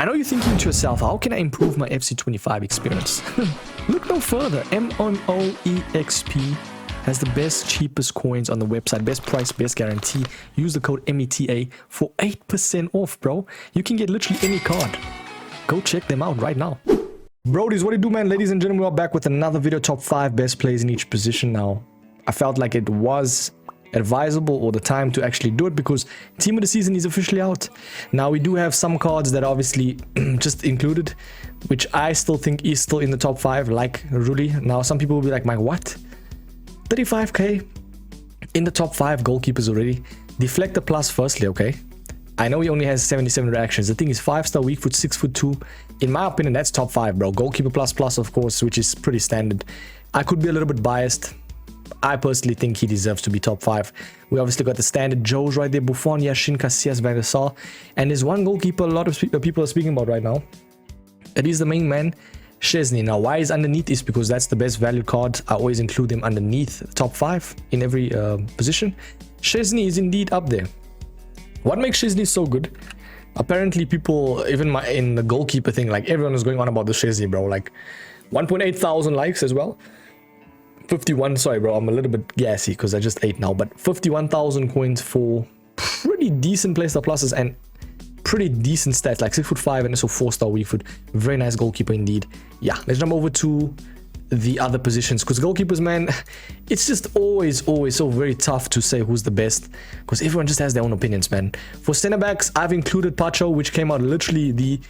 I know you're thinking to yourself, how can I improve my FC25 experience? Look no further. MONOEXP has the best, cheapest coins on the website. Best price, best guarantee. Use the code META for 8% off, bro. You can get literally any card. Go check them out right now. Brodies, what do you do, man? Ladies and gentlemen, we're back with another video. Top 5 best plays in each position now. I felt like it was advisable or the time to actually do it because team of the season is officially out. Now we do have some cards that are obviously just included, which I still think is still in the top 5, like Rulli. Now some people will be like, Mike, what? 35k in the top 5 goalkeepers already. Deflector plus firstly, okay. I know he only has 77 reactions. The thing is 5-star, weak foot, 6'2". In my opinion, that's top 5, bro. Goalkeeper plus, of course, which is pretty standard. I could be a little bit biased. I personally think he deserves to be top 5. We obviously got the standard Joes right there. Buffon, Yashin, Casillas, Van der Sar. And there's one goalkeeper a lot of people are speaking about right now. It is the main man, Szczesny. Now, why is underneath is because that's the best valued card. I always include him underneath top 5 in every position. Szczesny is indeed up there. What makes Szczesny so good? Apparently, people, even in the goalkeeper thing, like everyone is going on about the Szczesny, bro. Like 1.8 thousand likes as well. 51, sorry bro, I'm a little bit gassy because I just ate now, but 51,000 coins for pretty decent playstyle pluses and pretty decent stats, like 6'5" and also 4-star weak foot. Very nice goalkeeper indeed. Yeah, let's jump over to the other positions because goalkeepers, man, it's just always so very tough to say who's the best because everyone just has their own opinions, man. For center backs, I've included Pacho, which came out literally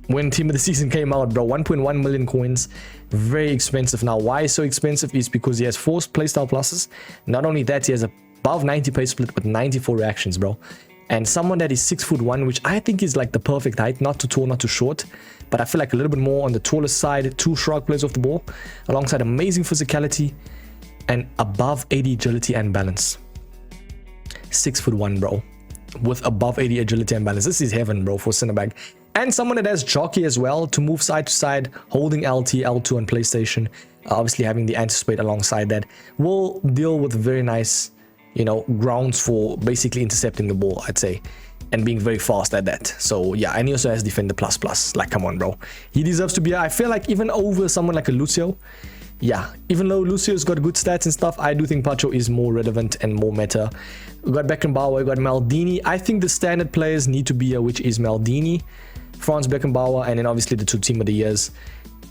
when team of the season came out, bro. 1.1 million coins, very expensive. Now why so expensive is because he has 4 playstyle pluses. Not only that, he has above 90 pace split with 94 reactions, bro. And someone that is 6'1", which I think is like the perfect height, not too tall, not too short, but I feel like a little bit more on the tallest side. 2 shrug plays off the ball alongside amazing physicality and above 80 agility and balance. 6'1", bro, with above 80 agility and balance. This is heaven, bro, for center back. And someone that has jockey as well to move side to side, holding LT, L2 on PlayStation, obviously having the anticipate alongside that will deal with very nice, you know, grounds for basically intercepting the ball, I'd say, and being very fast at that. So yeah, and he also has defender plus. Like, come on, bro, he deserves to be. I feel like even over someone like a Lucio. Yeah, even though Lucio's got good stats and stuff, I do think Pacho is more relevant and more meta. We got Beckenbauer, we got Maldini. I think the standard players need to be which is Maldini, Franz Beckenbauer, and then obviously the 2 team of the years.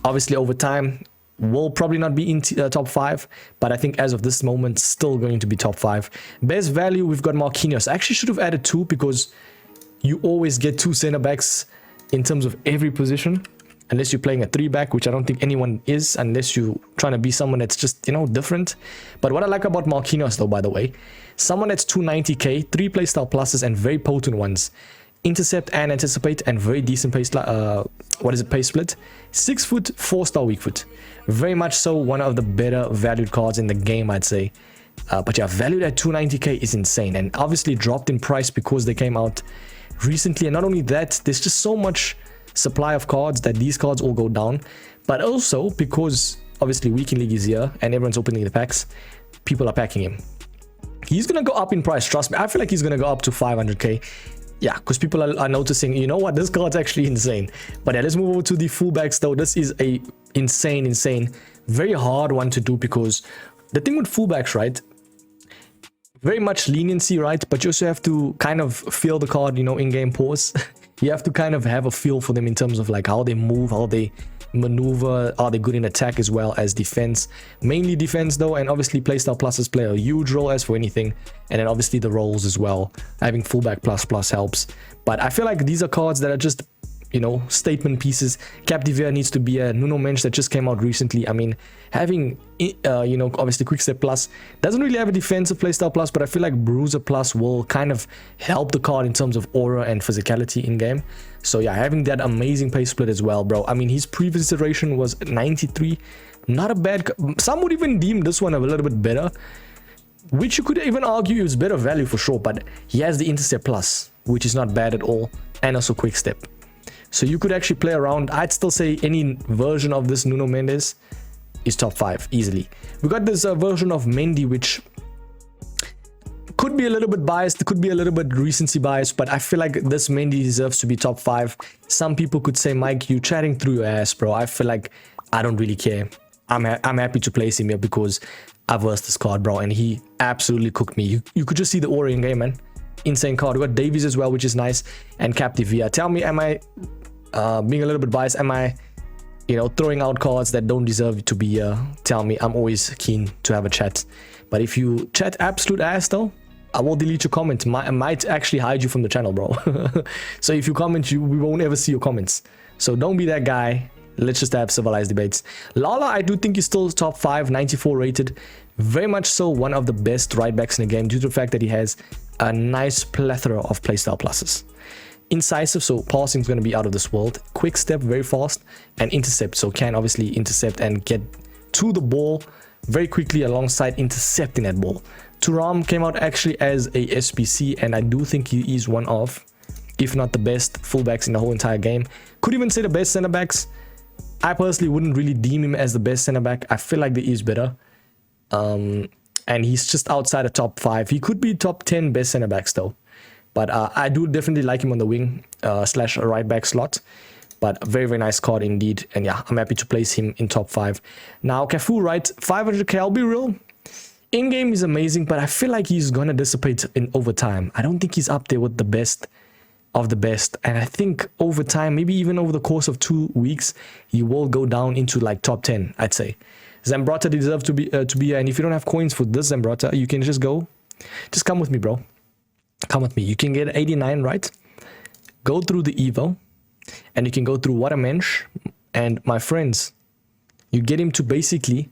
Obviously over time will probably not be in top 5, but I think as of this moment still going to be top 5. Best value, we've got Marquinhos. I actually should have added 2 because you always get 2 center backs in terms of every position, unless you're playing a 3-back, which I don't think anyone is, unless you're trying to be someone that's just, you know, different. But what I like about Marquinhos though, by the way, someone that's 290k, 3 playstyle pluses and very potent ones. Intercept and anticipate and very decent pace pace split. 6 foot, 4-star weak foot. Very much so one of the better valued cards in the game, I'd say. But yeah, valued at 290k is insane, and obviously dropped in price because they came out recently. And not only that, there's just so much supply of cards that these cards all go down, but also because obviously Weekend League is here and everyone's opening the packs, people are packing him. He's gonna go up in price, trust me. I feel like he's gonna go up to 500k. Yeah, because people are noticing, you know what, this card's actually insane. But yeah, let's move over to the fullbacks though. This is a insane, very hard one to do because the thing with fullbacks, right, very much leniency, right, but you also have to kind of feel the card, you know, in-game pause. You have to kind of have a feel for them in terms of like how they move, how they maneuver, are they good in attack as well as defense. Mainly defense though, and obviously playstyle pluses play a huge role as for anything, and then obviously the roles as well. Having fullback plus helps, but I feel like these are cards that are just, you know, statement pieces. Capdevere needs to be a Nuno Mensch that just came out recently. I mean, having you know, obviously Quickstep plus doesn't really have a defensive playstyle plus, but I feel like Bruiser plus will kind of help the card in terms of aura and physicality in game. So yeah, having that amazing pace split as well, bro. I mean, his previous iteration was 93, not a bad. Some would even deem this one a little bit better, which you could even argue is better value for sure. But he has the intercept plus, which is not bad at all, and also Quickstep. So you could actually play around. I'd still say any version of this Nuno Mendes is top 5 easily. We got this version of Mendy, which could be a little bit biased, could be a little bit recency biased, but I feel like this Mendy deserves to be top 5. Some people could say, Mike, you chatting through your ass, bro. I feel like I don't really care. I'm happy to place him here because I've versed this card, bro, and he absolutely cooked me. You could just see the aura in game, man. Insane card. We got Davies as well, which is nice, and Captive Via. Tell me, am I being a little bit biased? Am I, you know, throwing out cards that don't deserve to be here? Tell me. I'm always keen to have a chat. But if you chat absolute ass though, I will delete your comment. I might actually hide you from the channel, bro. So if you comment, we won't ever see your comments. So don't be that guy. Let's just have civilized debates. Lala, I do think he's still top 5, 94 rated. Very much so one of the best right backs in the game due to the fact that he has a nice plethora of playstyle pluses. Incisive, so passing is going to be out of this world. Quick step, very fast. And intercept, so can obviously intercept and get to the ball very quickly alongside intercepting that ball. Thuram came out actually as a SPC, and I do think he is one of, if not the best, fullbacks in the whole entire game. Could even say the best center backs. I personally wouldn't really deem him as the best center back. I feel like there is better. And he's just outside the top 5. He could be top 10 best center backs though. But I do definitely like him on the wing slash right back slot. But very, very nice card indeed. And yeah, I'm happy to place him in top 5. Now, Cafu, right? 500k, I'll be real. In-game is amazing, but I feel like he's going to dissipate in over time. I don't think he's up there with the best of the best. And I think over time, maybe even over the course of 2 weeks, he will go down into like top 10, I'd say. Zambrotta deserves to be here. And if you don't have coins for this Zambrotta, you can just come with me, bro. Come with me. You can get 89, right? Go through the Evo. And you can go through What a Mensch. And my friends, you get him to basically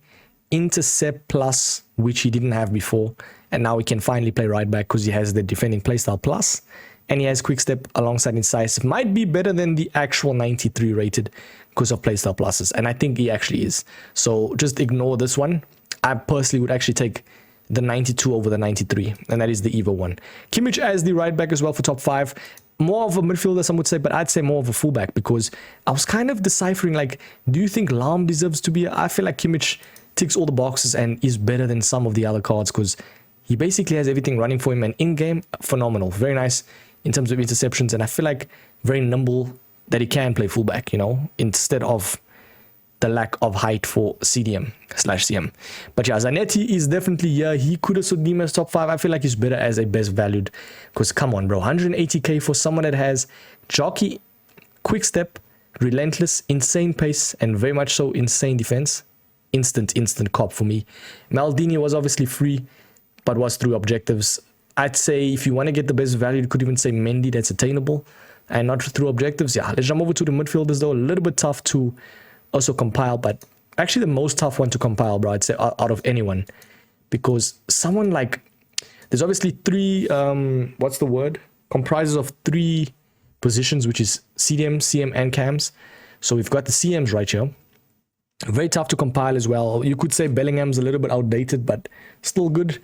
intercept plus, which he didn't have before. And now he can finally play right back because he has the defending playstyle plus. And he has quick step alongside incisive. Might be better than the actual 93 rated because of playstyle pluses. And I think he actually is. So just ignore this one. I personally would actually take the 92 over the 93. And that is the Evo one. Kimmich as the right back as well for top 5. More of a midfielder, some would say, but I'd say more of a fullback because I was kind of deciphering, like, do you think Lahm deserves to be? I feel like Kimmich ticks all the boxes and is better than some of the other cards because he basically has everything running for him, and in-game, phenomenal. Very nice in terms of interceptions, and I feel like very nimble that he can play fullback, you know, instead of the lack of height for CDM/CM. But yeah, Zanetti is definitely here. He could also deem as top 5. I feel like he's better as a best valued because come on, bro, 180k for someone that has jockey, quick step, relentless, insane pace, and very much so insane defense. Instant cop for me. Maldini was obviously free, but was through objectives. I'd say if you want to get the best value, you could even say Mendy, that's attainable, and not through objectives. Yeah, let's jump over to the midfielders though. A little bit tough to also compile, but actually the most tough one to compile, bro, I'd say out of anyone, because someone like, there's obviously 3 what's the word, comprises of 3 positions, which is CDM, CM, and CAMs. So we've got the CMs right here. Very tough to compile as well. You could say Bellingham's a little bit outdated, but still good.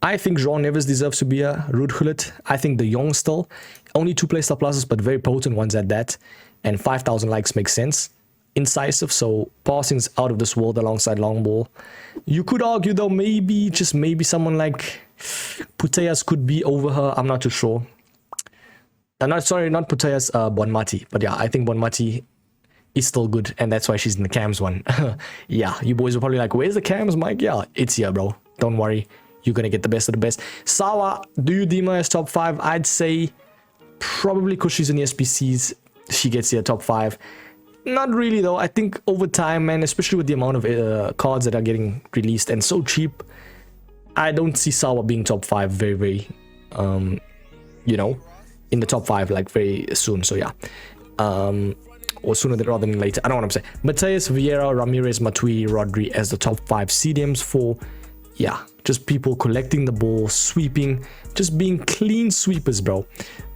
I think Jean Neves deserves to be a Ruud Gullit. I think De Jong still. Only 2 playstyle pluses, but very potent ones at that. And 5,000 likes makes sense. Incisive, so passing's out of this world alongside long ball. You could argue though, maybe, just maybe someone like Putellas could be over her. I'm not too sure. Not Putellas, Bonmati. But yeah, I think Bonmati is still good, and that's why she's in the CAMs one. Yeah, you boys are probably like, where's the CAMs, Mike? Yeah, it's here, bro. Don't worry. You're going to get the best of the best. Sawa, do you deem her as top 5? I'd say probably because she's in the SPCs, she gets here top 5. Not really, though. I think over time, man, especially with the amount of cards that are getting released and so cheap, I don't see Sawa being top 5 very, very, you know, in the top 5, like, very soon. So, yeah. Or sooner rather than later. I don't know what I'm saying. Mateus, Vieira, Ramirez, Matui, Rodri as the top 5 CDMs for, yeah, just people collecting the ball, sweeping, just being clean sweepers, bro.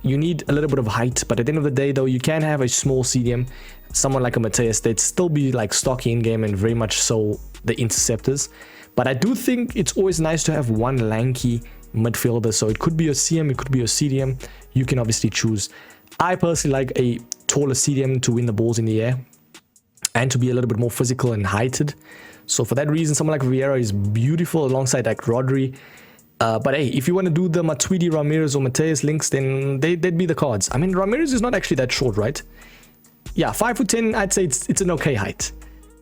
You need a little bit of height, but at the end of the day, though, you can have a small CDM. Someone like a Mateus, they'd still be like stocky in game and very much so the interceptors. But I do think it's always nice to have one lanky midfielder. So it could be a CM, it could be a CDM. You can obviously choose. I personally like a taller CDM to win the balls in the air and to be a little bit more physical and heighted. So for that reason, someone like Vieira is beautiful alongside like Rodri. But hey, if you want to do the Matuidi, Ramirez, or Mateus links, then they'd be the cards. I mean, Ramirez is not actually that short, right? Yeah, 5'10", I'd say it's an okay height.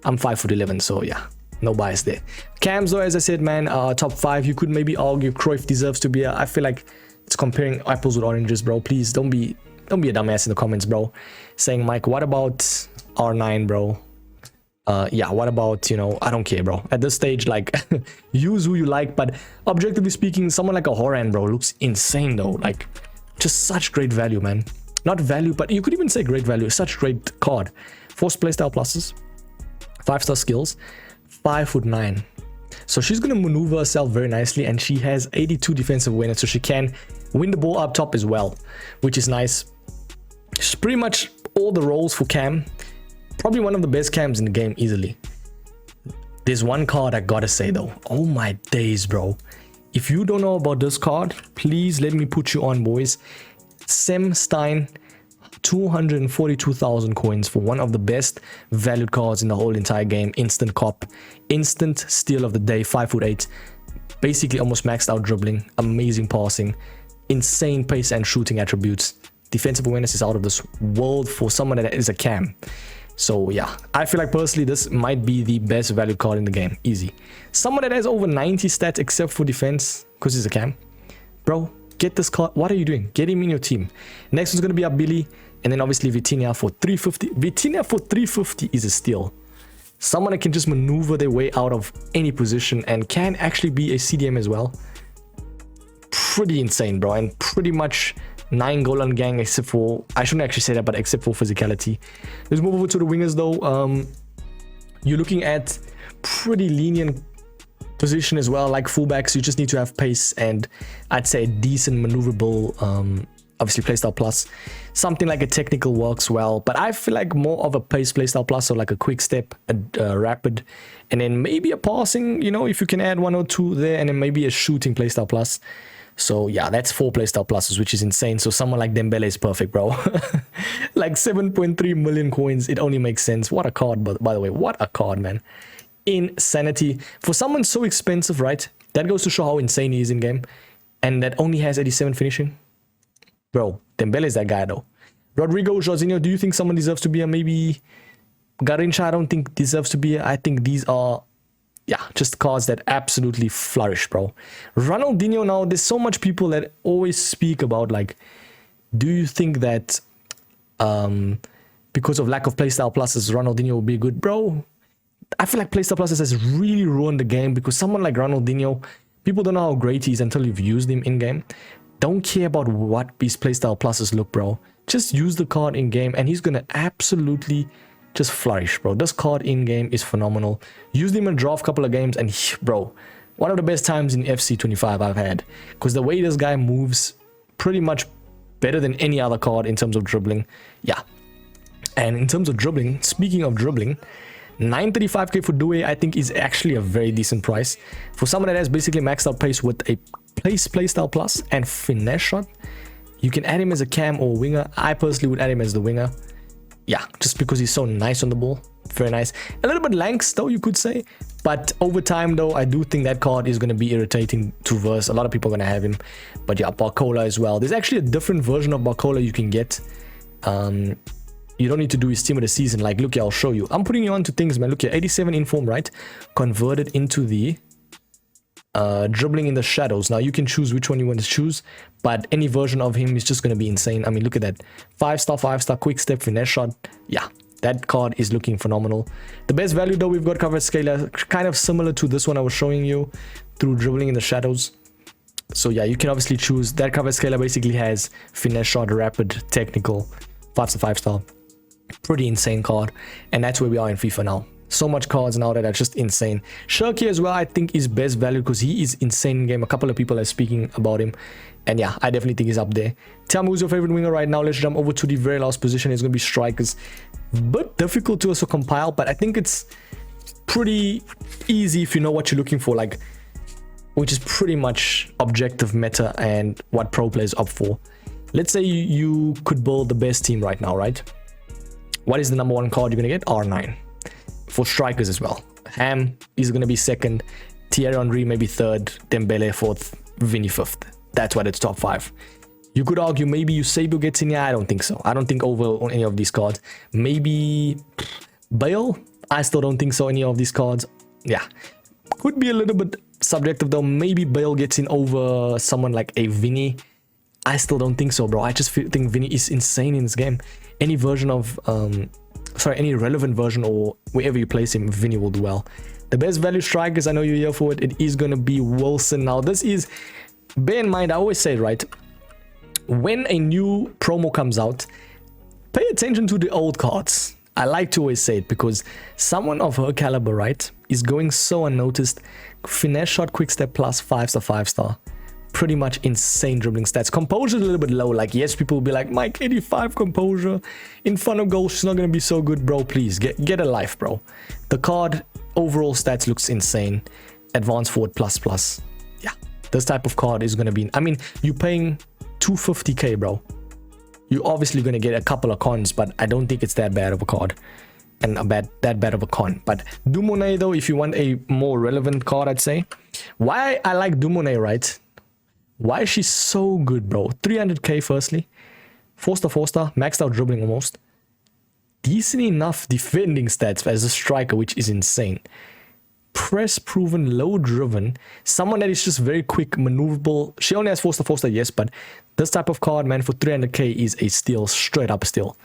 I'm 5'11", so yeah, no bias there. Cams, though, as I said, man, top 5. You could maybe argue Cruyff deserves to be. I feel like it's comparing apples with oranges, bro. Please don't be a dumbass in the comments, bro. Saying, Mike, what about R9, bro? Yeah, what about, you know, I don't care, bro. At this stage, like, use who you like, but objectively speaking, someone like a Horan, bro, looks insane, though. Like, just such great value, man. Not value, but you could even say great value. Such great card. 4 playstyle pluses, 5-star skills, 5'9". So she's going to maneuver herself very nicely, and she has 82 defensive awareness, so she can win the ball up top as well, which is nice. She's pretty much all the roles for Cam. Probably one of the best cams in the game, easily. There's one card I gotta say, though. Oh my days, bro. If you don't know about this card, please let me put you on, boys. Sem Stein, 242,000 coins for one of the best valued cards in the whole entire game. Instant cop, instant steal of the day, 5'8". Basically almost maxed out dribbling, amazing passing, insane pace and shooting attributes. Defensive awareness is out of this world for someone that is a cam. So yeah, I feel like personally this might be the best value card in the game. Easy. Someone that has over 90 stats except for defense, because he's a cam. Bro, get this card. What are you doing? Get him in your team. Next one's going to be Abili. And then obviously Vitinha for 350. Vitinha for 350 is a steal. Someone that can just maneuver their way out of any position and can actually be a CDM as well. Pretty insane, bro. And pretty much 9 goal on gang, except for, I shouldn't actually say that, but except for physicality. Let's move over to the wingers, though. You're looking at pretty lenient position as well. Like fullbacks, you just need to have pace and I'd say a decent maneuverable, obviously playstyle plus. Something like a technical works well, but I feel like more of a pace playstyle plus, so like a quick step, a rapid, and then maybe a passing, you know, if you can add 1 or 2 there, and then maybe a shooting playstyle plus. So yeah, that's 4 playstyle pluses, which is insane. So someone like Dembele is perfect, bro. Like 7.3 million coins. It only makes sense. What a card, by the way. What a card, man. Insanity. For someone so expensive, right? That goes to show how insane he is in game. And that only has 87 finishing. Bro, Dembele is that guy, though. Rodrigo, Jorginho, do you think someone deserves to be a maybe? Garrincha, I don't think deserves to be a. I think these are, yeah, just cards that absolutely flourish, bro. Ronaldinho now, there's so much people that always speak about, like, do you think that because of lack of playstyle pluses, Ronaldinho will be good? Bro, I feel like playstyle pluses has really ruined the game, because someone like Ronaldinho, people don't know how great he is until you've used him in-game. Don't care about what these playstyle pluses look, bro. Just use the card in-game, and he's going to absolutely just flourish, bro. This card in-game is phenomenal. Used him in a draft couple of games, and bro, one of the best times in FC 25 I've had, because the way this guy moves, pretty much better than any other card in terms of dribbling. Yeah, and in terms of dribbling, speaking of dribbling, 935k for Due, I think, is actually a very decent price for someone that has basically maxed out pace with a playstyle plus and finesse shot. You can add him as a cam or winger. I personally would add him as the winger. Yeah, just because he's so nice on the ball. Very nice. A little bit lanks, though, you could say. But over time, though, I do think that card is going to be irritating to verse. A lot of people are going to have him. But yeah, Barcola as well. There's actually a different version of Barcola you can get. You don't need to do his team of the season. Like, look here, I'll show you. I'm putting you on to things, man. Look here, 87 inform, right? Converted into the dribbling in the shadows. Now, you can choose which one you want to choose. But any version of him is just going to be insane. I mean, look at that. 5-star, quick step, finesse shot. Yeah, that card is looking phenomenal. The best value, though, we've got coverage scaler, kind of similar to this one I was showing you through dribbling in the shadows. So yeah, you can obviously choose. That coverage scaler basically has finesse shot, rapid, technical, 5-star. Pretty insane card. And that's where we are in FIFA now. So much cards now that are just insane. Shirky as well, I think, is best value because he is insane in game. A couple of people are speaking about him. And yeah, I definitely think he's up there. Tell me who's your favorite winger right now. Let's jump over to the very last position. It's going to be strikers. But difficult to also compile, but I think it's pretty easy if you know what you're looking for, like, which is pretty much objective meta and what pro players opt for. Let's say you could build the best team right now, right? What is the number 1 card you're going to get? R9. For strikers as well. Ham is going to be second. Thierry Henry maybe third. Dembele fourth. Vinny 5th. That's why it's top 5. You could argue maybe Eusebio gets in here. I don't think so. I don't think over on any of these cards. Maybe Bale. I still don't think so. Any of these cards. Yeah. Could be a little bit subjective though. Maybe Bale gets in over someone like a Vinny. I still don't think so, bro. I just think Vinny is insane in this game. Any version of, any relevant version or wherever you place him, Vinny will do well. The best value strikers, I know you're here for it. It is going to be Wilson. Now, this is, bear in mind, I always say it, right? When a new promo comes out, pay attention to the old cards. I like to always say it because someone of her caliber, right, is going so unnoticed. Finesse shot, quick step plus, 5-star, 5-star. Pretty much insane dribbling stats. Composure is a little bit low. Like, yes, people will be like, Mike, 85 composure. In front of goal, she's not going to be so good, bro. Please, get a life, bro. The card, overall stats looks insane. Advanced forward plus. Yeah, this type of card is going to be... I mean, you're paying 250k, bro. You're obviously going to get a couple of cons, but I don't think it's that bad of a card. And that bad of a con. But Dumonet, though, if you want a more relevant card, I'd say. Why I like Dumonet, right? Why is she so good, bro? 300k firstly. 4-star, maxed out dribbling almost. Decent enough defending stats as a striker, which is insane. Press proven, low driven. Someone that is just very quick, maneuverable. She only has 4-star, yes, but this type of card, man, for 300k is a steal, straight up steal.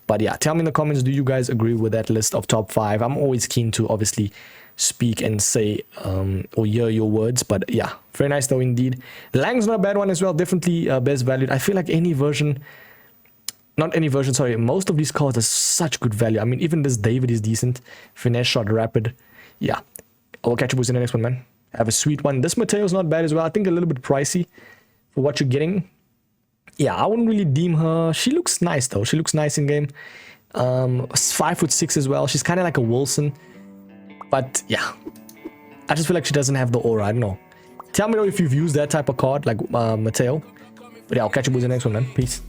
But yeah, tell me in the comments, do you guys agree with that list of top 5? I'm always keen to obviously speak and say or hear your words, but yeah, very nice though indeed. Lang's not a bad one as well, definitely best valued. I feel like most of these cards are such good value. I mean, even this David is decent. Finesse shot, rapid. Yeah, I'll catch you boys in the next one, man. Have a sweet one. This Mateo's not bad as well. I think a little bit pricey for what you're getting. Yeah, I wouldn't really deem her. She looks nice though. She looks nice in game. 5'6" as well. She's kind of like a Wilson. But yeah, I just feel like she doesn't have the aura. I don't know. Tell me though if you've used that type of card like Mateo. But yeah, I'll catch you boys in the next one, man. Peace.